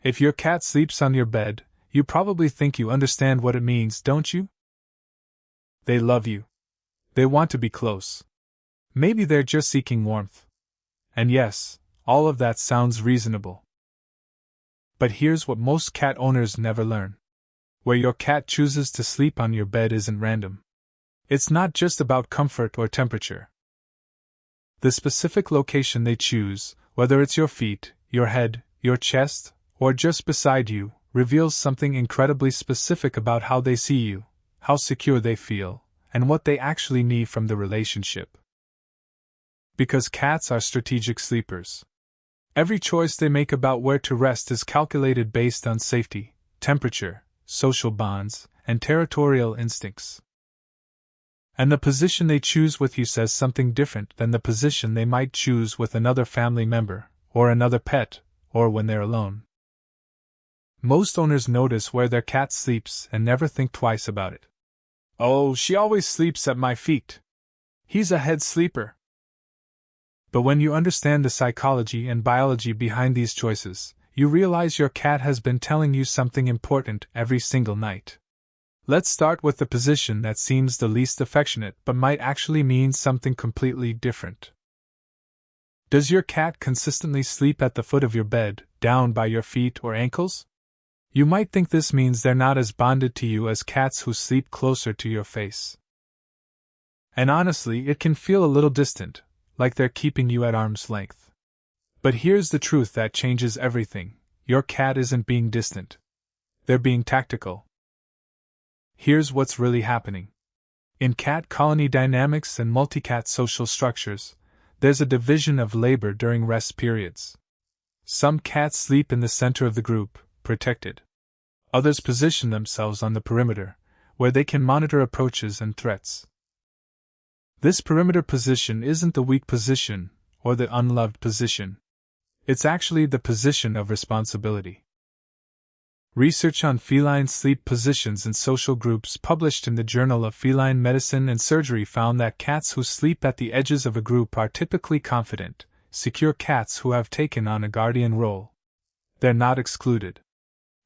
If your cat sleeps on your bed, you probably think you understand what it means, don't you? They love you. They want to be close. Maybe they're just seeking warmth. And yes, all of that sounds reasonable. But here's what most cat owners never learn. Where your cat chooses to sleep on your bed isn't random. It's not just about comfort or temperature. The specific location they choose, whether it's your feet, your head, your chest, or just beside you, reveals something incredibly specific about how they see you, how secure they feel, and what they actually need from the relationship. Because cats are strategic sleepers. Every choice they make about where to rest is calculated based on safety, temperature, social bonds, and territorial instincts. And the position they choose with you says something different than the position they might choose with another family member, or another pet, or when they're alone. Most owners notice where their cat sleeps and never think twice about it. Oh, she always sleeps at my feet. He's a head sleeper. But when you understand the psychology and biology behind these choices, you realize your cat has been telling you something important every single night. Let's start with the position that seems the least affectionate but might actually mean something completely different. Does your cat consistently sleep at the foot of your bed, down by your feet or ankles? You might think this means they're not as bonded to you as cats who sleep closer to your face. And honestly, it can feel a little distant, like they're keeping you at arm's length. But here's the truth that changes everything. Your cat isn't being distant. They're being tactical. Here's what's really happening. In cat colony dynamics and multi-cat social structures, there's a division of labor during rest periods. Some cats sleep in the center of the group, protected. Others position themselves on the perimeter, where they can monitor approaches and threats. This perimeter position isn't the weak position, or the unloved position. It's actually the position of responsibility. Research on feline sleep positions in social groups published in the Journal of Feline Medicine and Surgery found that cats who sleep at the edges of a group are typically confident, secure cats who have taken on a guardian role. They're not excluded.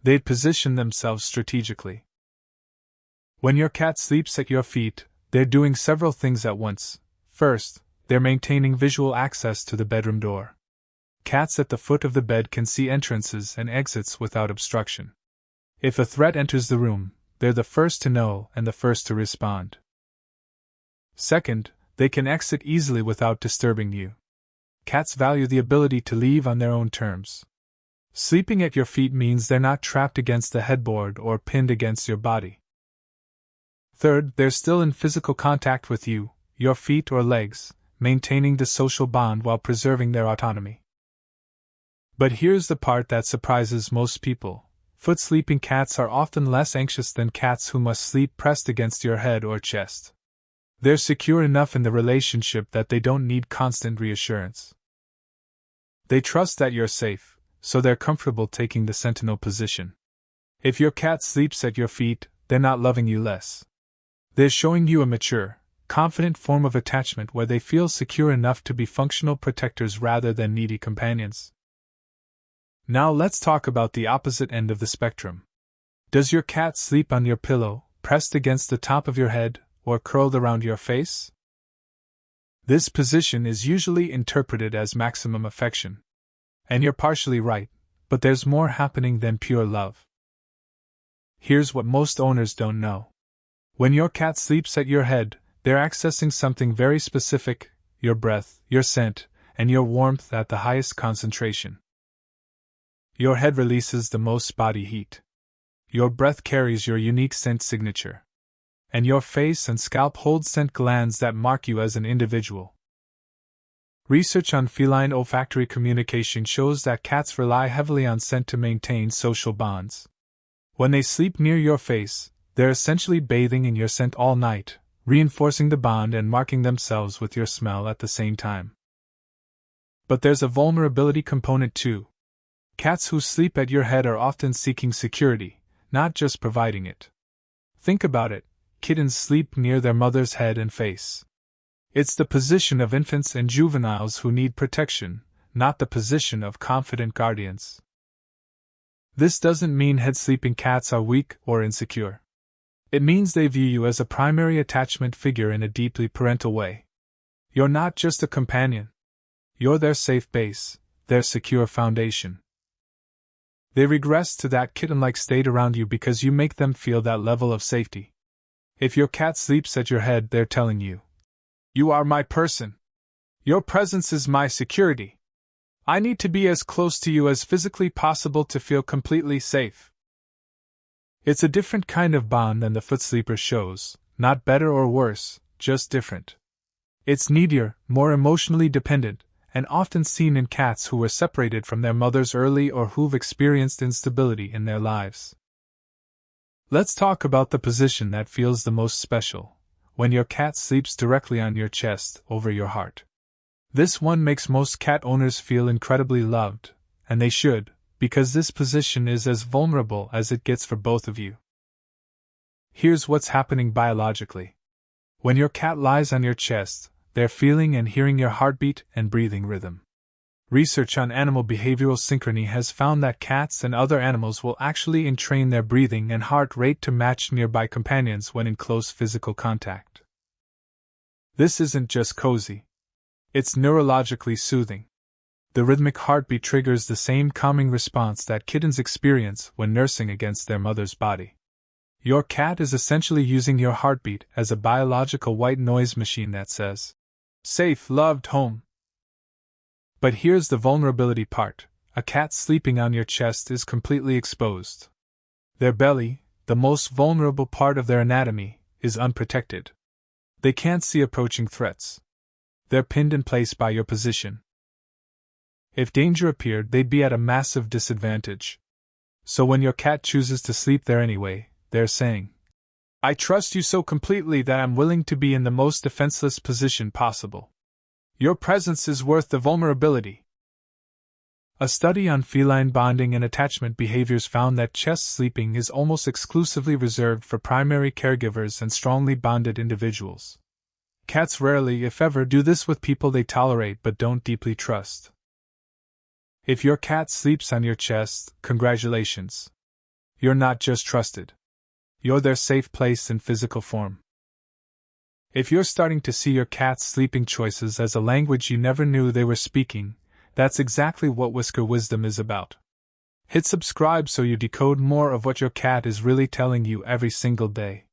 They position themselves strategically. When your cat sleeps at your feet, they're doing several things at once. First, they're maintaining visual access to the bedroom door. Cats at the foot of the bed can see entrances and exits without obstruction. If a threat enters the room, they're the first to know and the first to respond. Second, they can exit easily without disturbing you. Cats value the ability to leave on their own terms. Sleeping at your feet means they're not trapped against the headboard or pinned against your body. Third, they're still in physical contact with you, your feet or legs, maintaining the social bond while preserving their autonomy. But here's the part that surprises most people. Foot-sleeping cats are often less anxious than cats who must sleep pressed against your head or chest. They're secure enough in the relationship that they don't need constant reassurance. They trust that you're safe, so they're comfortable taking the sentinel position. If your cat sleeps at your feet, they're not loving you less. They're showing you a mature, confident form of attachment where they feel secure enough to be functional protectors rather than needy companions. Now let's talk about the opposite end of the spectrum. Does your cat sleep on your pillow, pressed against the top of your head, or curled around your face? This position is usually interpreted as maximum affection. And you're partially right, but there's more happening than pure love. Here's what most owners don't know. When your cat sleeps at your head, they're accessing something very specific: your breath, your scent, and your warmth at the highest concentration. Your head releases the most body heat. Your breath carries your unique scent signature. And your face and scalp hold scent glands that mark you as an individual. Research on feline olfactory communication shows that cats rely heavily on scent to maintain social bonds. When they sleep near your face, they're essentially bathing in your scent all night, reinforcing the bond and marking themselves with your smell at the same time. But there's a vulnerability component too. Cats who sleep at your head are often seeking security, not just providing it. Think about it. Kittens sleep near their mother's head and face. It's the position of infants and juveniles who need protection, not the position of confident guardians. This doesn't mean head-sleeping cats are weak or insecure. It means they view you as a primary attachment figure in a deeply parental way. You're not just a companion. You're their safe base, their secure foundation. They regress to that kitten-like state around you because you make them feel that level of safety. If your cat sleeps at your head, they're telling you, "You are my person. Your presence is my security. I need to be as close to you as physically possible to feel completely safe." It's a different kind of bond than the foot sleeper shows, not better or worse, just different. It's needier, more emotionally dependent, and often seen in cats who were separated from their mothers early or who've experienced instability in their lives. Let's talk about the position that feels the most special, when your cat sleeps directly on your chest, over your heart. This one makes most cat owners feel incredibly loved, and they should, because this position is as vulnerable as it gets for both of you. Here's what's happening biologically. When your cat lies on your chest, they're feeling and hearing your heartbeat and breathing rhythm. Research on animal behavioral synchrony has found that cats and other animals will actually entrain their breathing and heart rate to match nearby companions when in close physical contact. This isn't just cozy. It's neurologically soothing. The rhythmic heartbeat triggers the same calming response that kittens experience when nursing against their mother's body. Your cat is essentially using your heartbeat as a biological white noise machine that says, "Safe, loved, home." But here's the vulnerability part. A cat sleeping on your chest is completely exposed. Their belly, the most vulnerable part of their anatomy, is unprotected. They can't see approaching threats. They're pinned in place by your position. If danger appeared, they'd be at a massive disadvantage. So when your cat chooses to sleep there anyway, they're saying, "I trust you so completely that I'm willing to be in the most defenseless position possible. Your presence is worth the vulnerability." A study on feline bonding and attachment behaviors found that chest sleeping is almost exclusively reserved for primary caregivers and strongly bonded individuals. Cats rarely, if ever, do this with people they tolerate but don't deeply trust. If your cat sleeps on your chest, congratulations. You're not just trusted. You're their safe place in physical form. If you're starting to see your cat's sleeping choices as a language you never knew they were speaking, that's exactly what Whisker Wisdom is about. Hit subscribe so you decode more of what your cat is really telling you every single day.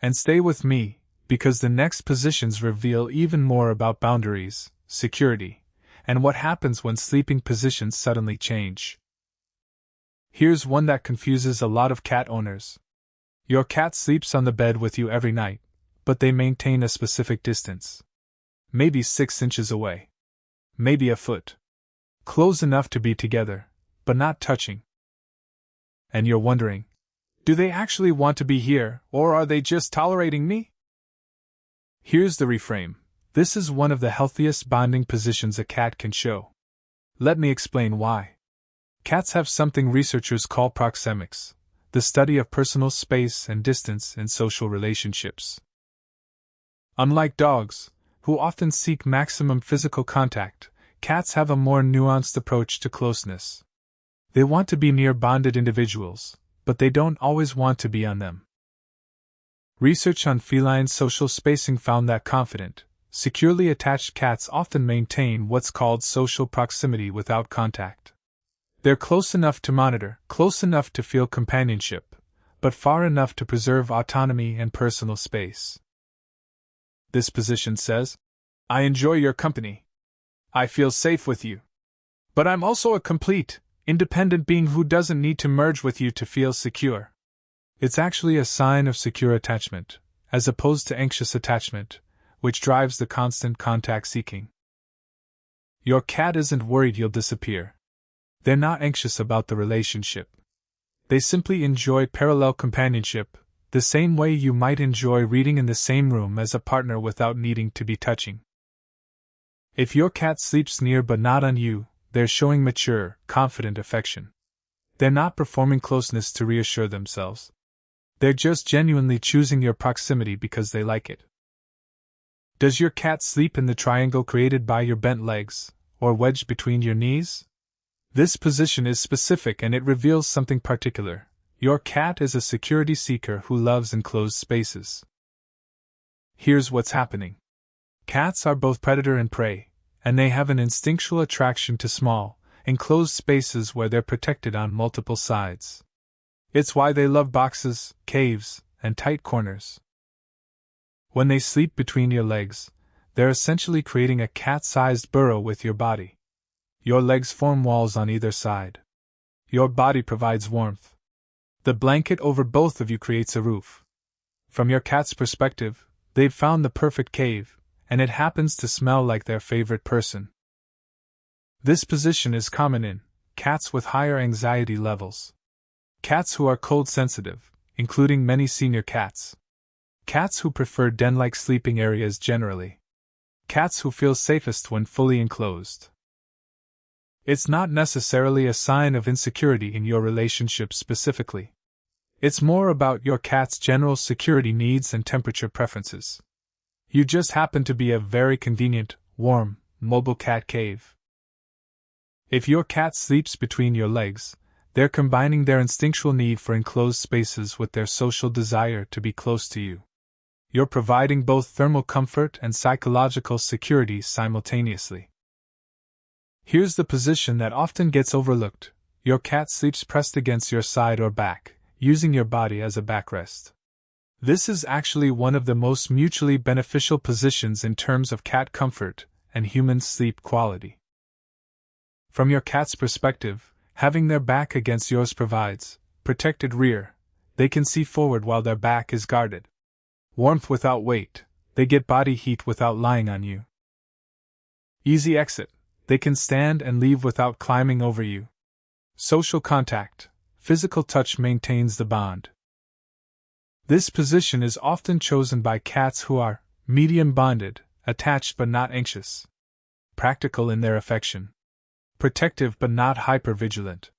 And stay with me, because the next positions reveal even more about boundaries, security, and what happens when sleeping positions suddenly change. Here's one that confuses a lot of cat owners. Your cat sleeps on the bed with you every night, but they maintain a specific distance. Maybe 6 inches away. Maybe a foot. Close enough to be together, but not touching. And you're wondering, do they actually want to be here, or are they just tolerating me? Here's the reframe. This is one of the healthiest bonding positions a cat can show. Let me explain why. Cats have something researchers call proxemics, the study of personal space and distance in social relationships. Unlike dogs, who often seek maximum physical contact, cats have a more nuanced approach to closeness. They want to be near bonded individuals, but they don't always want to be on them. Research on feline social spacing found that confident, securely attached cats often maintain what's called social proximity without contact. They're close enough to monitor, close enough to feel companionship, but far enough to preserve autonomy and personal space. This position says, "I enjoy your company. I feel safe with you. But I'm also a complete, independent being who doesn't need to merge with you to feel secure." It's actually a sign of secure attachment, as opposed to anxious attachment, which drives the constant contact seeking. Your cat isn't worried you'll disappear. They're not anxious about the relationship. They simply enjoy parallel companionship, the same way you might enjoy reading in the same room as a partner without needing to be touching. If your cat sleeps near but not on you, they're showing mature, confident affection. They're not performing closeness to reassure themselves. They're just genuinely choosing your proximity because they like it. Does your cat sleep in the triangle created by your bent legs, or wedged between your knees? This position is specific and it reveals something particular. Your cat is a security seeker who loves enclosed spaces. Here's what's happening. Cats are both predator and prey, and they have an instinctual attraction to small, enclosed spaces where they're protected on multiple sides. It's why they love boxes, caves, and tight corners. When they sleep between your legs, they're essentially creating a cat-sized burrow with your body. Your legs form walls on either side. Your body provides warmth. The blanket over both of you creates a roof. From your cat's perspective, they've found the perfect cave, and it happens to smell like their favorite person. This position is common in cats with higher anxiety levels. Cats who are cold sensitive, including many senior cats. Cats who prefer den-like sleeping areas generally. Cats who feel safest when fully enclosed. It's not necessarily a sign of insecurity in your relationship specifically. It's more about your cat's general security needs and temperature preferences. You just happen to be a very convenient, warm, mobile cat cave. If your cat sleeps between your legs, they're combining their instinctual need for enclosed spaces with their social desire to be close to you. You're providing both thermal comfort and psychological security simultaneously. Here's the position that often gets overlooked. Your cat sleeps pressed against your side or back, using your body as a backrest. This is actually one of the most mutually beneficial positions in terms of cat comfort and human sleep quality. From your cat's perspective, having their back against yours provides protected rear. They can see forward while their back is guarded. Warmth without weight. They get body heat without lying on you. Easy exit. They can stand and leave without climbing over you. Social contact. Physical touch maintains the bond. This position is often chosen by cats who are medium bonded, attached but not anxious. Practical in their affection. Protective but not hypervigilant.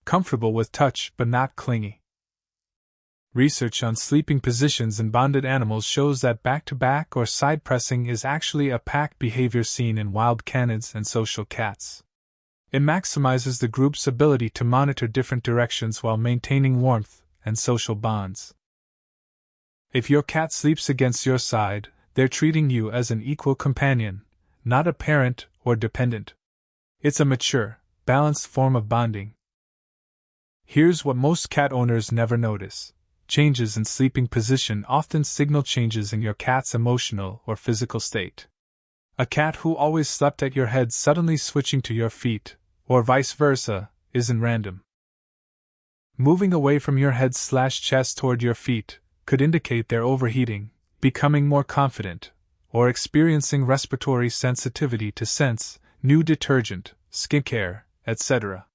Comfortable with touch but not clingy. Research on sleeping positions in bonded animals shows that back-to-back or side pressing is actually a pack behavior seen in wild canids and social cats. It maximizes the group's ability to monitor different directions while maintaining warmth and social bonds. If your cat sleeps against your side, they're treating you as an equal companion, not a parent or dependent. It's a mature, balanced form of bonding. Here's what most cat owners never notice. Changes in sleeping position often signal changes in your cat's emotional or physical state. A cat who always slept at your head suddenly switching to your feet, or vice versa, isn't random. Moving away from your head/chest toward your feet could indicate they're overheating, becoming more confident, or experiencing respiratory sensitivity to scents, new detergent, skincare, etc.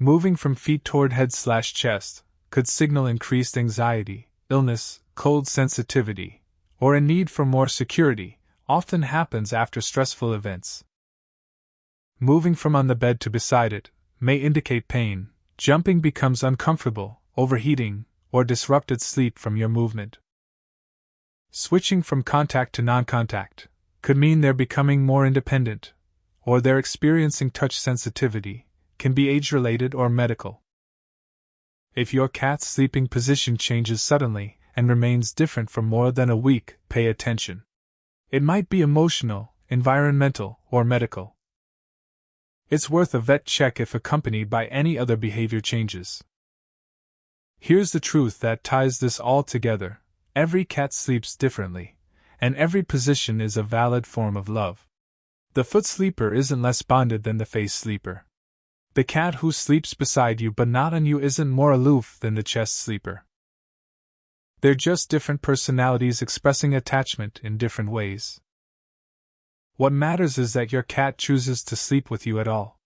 Moving from feet toward head/chest could signal increased anxiety, illness, cold sensitivity, or a need for more security, often happens after stressful events. Moving from on the bed to beside it may indicate pain, jumping becomes uncomfortable, overheating, or disrupted sleep from your movement. Switching from contact to non-contact could mean they're becoming more independent, or they're experiencing touch sensitivity, can be age-related or medical. If your cat's sleeping position changes suddenly and remains different for more than a week, pay attention. It might be emotional, environmental, or medical. It's worth a vet check if accompanied by any other behavior changes. Here's the truth that ties this all together. Every cat sleeps differently, and every position is a valid form of love. The foot sleeper isn't less bonded than the face sleeper. The cat who sleeps beside you but not on you isn't more aloof than the chest sleeper. They're just different personalities expressing attachment in different ways. What matters is that your cat chooses to sleep with you at all.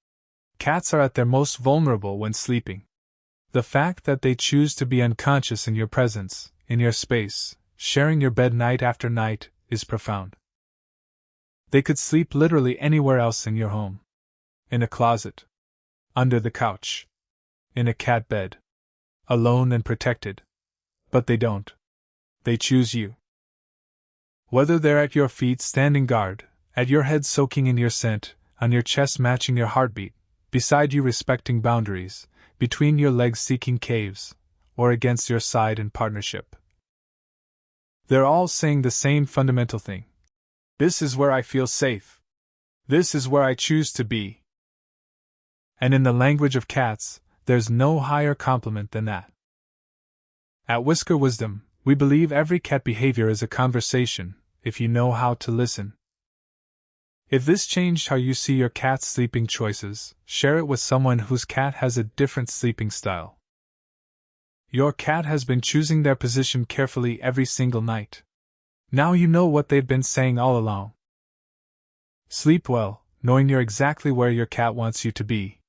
Cats are at their most vulnerable when sleeping. The fact that they choose to be unconscious in your presence, in your space, sharing your bed night after night, is profound. They could sleep literally anywhere else in your home. In a closet. Under the couch. In a cat bed. Alone and protected. But they don't. They choose you. Whether they're at your feet standing guard, at your head soaking in your scent, on your chest matching your heartbeat, beside you respecting boundaries, between your legs seeking caves, or against your side in partnership. They're all saying the same fundamental thing. This is where I feel safe. This is where I choose to be. And in the language of cats, there's no higher compliment than that. At Whisker Wisdom, we believe every cat behavior is a conversation, if you know how to listen. If this changed how you see your cat's sleeping choices, share it with someone whose cat has a different sleeping style. Your cat has been choosing their position carefully every single night. Now you know what they've been saying all along. Sleep well, knowing you're exactly where your cat wants you to be.